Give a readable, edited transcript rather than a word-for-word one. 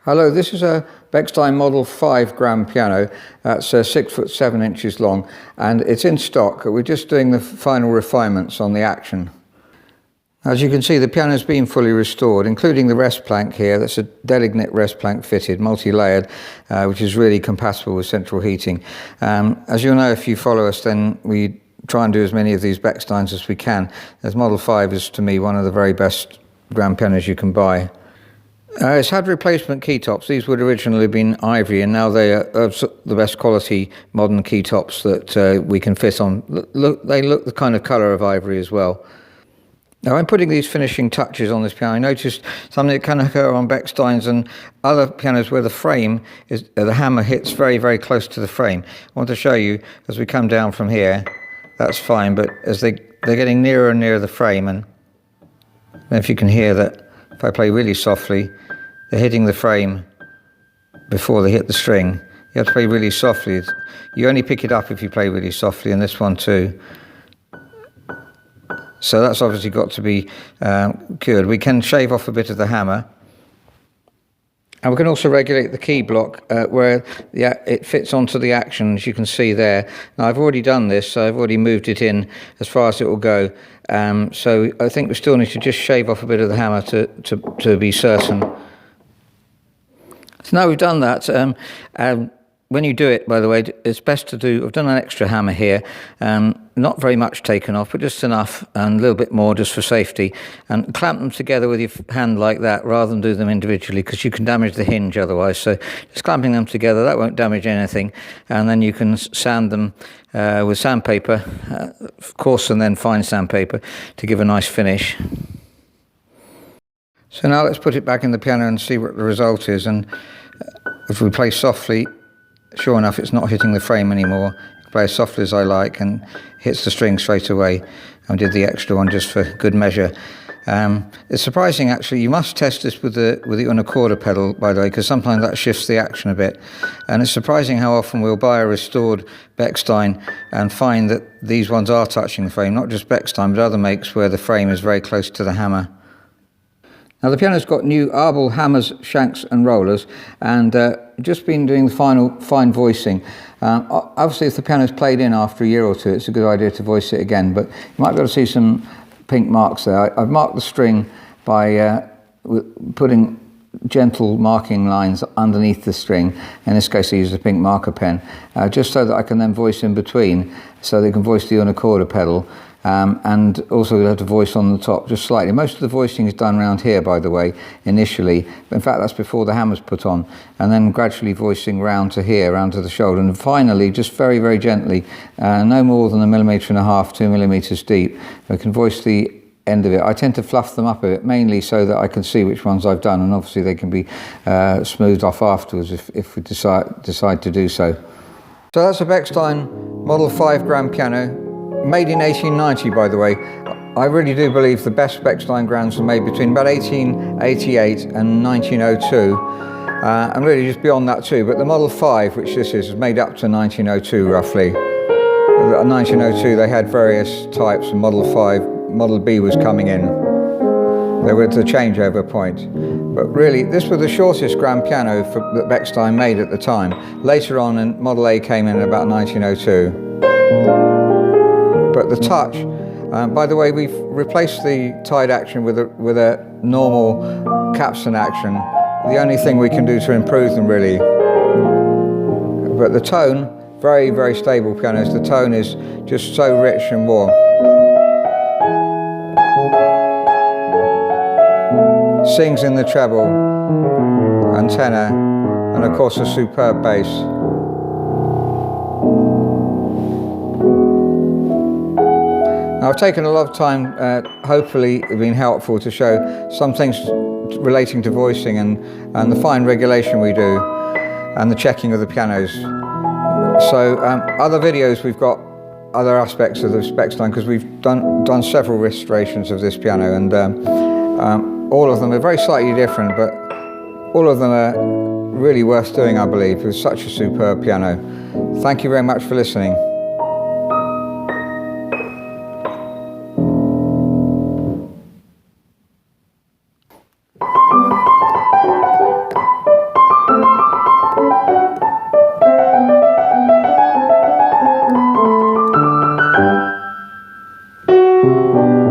Hello, this is a Bechstein Model 5 grand piano. That's 6 foot 7 inches long, and it's in stock. We're just doing the final refinements on the action. As you can see, the piano's been fully restored, including the rest plank here. That's a Delignit rest plank fitted, multi-layered, which is really compatible with central heating. As you'll know, if you follow us, then we try and do as many of these Bechsteins as we can, as Model 5 is, to me, one of the very best grand pianos you can buy. It's had replacement key tops. These would originally have been ivory, and now they are the best quality modern key tops that we can fit on. They look the kind of colour of ivory as well. Now, I'm putting these finishing touches on this piano. I noticed something that can occur on Bechsteins and other pianos where the frame is, the hammer hits very, very close to the frame. I want to show you as we come down from here. That's fine, but as they're getting nearer and nearer the frame, and if you can hear that, if I play really softly, they're hitting the frame before they hit the string. You have to play really softly. You only pick it up if you play really softly, and this one too. So that's obviously got to be cured. We can shave off a bit of the hammer. And we can also regulate the key block where it fits onto the action, as you can see there. Now, I've already done this, so I've already moved it in as far as it will go. So I think we still need to just shave off a bit of the hammer to be certain. So now we've done that. When you do it, by the way, it's best to do, I've done an extra hammer here, not very much taken off, but just enough, and a little bit more just for safety, and clamp them together with your hand like that rather than do them individually, because you can damage the hinge otherwise. So just clamping them together, that won't damage anything, and then you can sand them with sandpaper, of course, and then fine sandpaper to give a nice finish. So now let's put it back in the piano and see what the result is. And if we play softly, sure enough, it's not hitting the frame anymore. I play as softly as I like and hits the string straight away. I did the extra one just for good measure. It's surprising, actually. You must test this with the unicorda pedal, by the way, because sometimes that shifts the action a bit. And it's surprising how often we'll buy a restored Bechstein and find that these ones are touching the frame, not just Bechstein, but other makes where the frame is very close to the hammer. Now, the piano's got new arbel hammers, shanks and rollers, and just been doing the final fine voicing. Obviously, if the piano's played in after a year or two, it's a good idea to voice it again, but you might be able to see some pink marks there. I've marked the string by putting gentle marking lines underneath the string. In this case, I use a pink marker pen, just so that I can then voice in between, so they can voice the unicorda pedal. And also we'll have to voice on the top just slightly. Most of the voicing is done around here, by the way, initially. In fact, that's before the hammer's put on. And then gradually voicing round to here, round to the shoulder. And finally, just very, very gently, no more than 1.5 millimeters, 2 millimeters deep, we can voice the end of it. I tend to fluff them up a bit, mainly so that I can see which ones I've done. And obviously they can be smoothed off afterwards if we decide to do so. So that's a Bechstein Model 5 grand piano. Made in 1890, by the way. I really do believe the best Bechstein grands were made between about 1888 and 1902, and really just beyond that too. But the Model 5, which this is made up to 1902 roughly. In 1902 they had various types, and Model 5, Model B was coming in. They were at the changeover point. But really, this was the shortest grand piano that Bechstein made at the time. Later on, and Model A came in about 1902. But the touch, by the way, we've replaced the tied action with a normal capstan action. The only thing we can do to improve them, really. But the tone, very, very stable pianos. The tone is just so rich and warm. Sings in the treble and tenor, and of course a superb bass. Now, I've taken a lot of time, hopefully it's been helpful to show some things relating to voicing and the fine regulation we do and the checking of the pianos. So other videos, we've got other aspects of this Bechstein, because we've done several restorations of this piano, and all of them are very slightly different, but all of them are really worth doing, I believe. It's such a superb piano. Thank you very much for listening. you.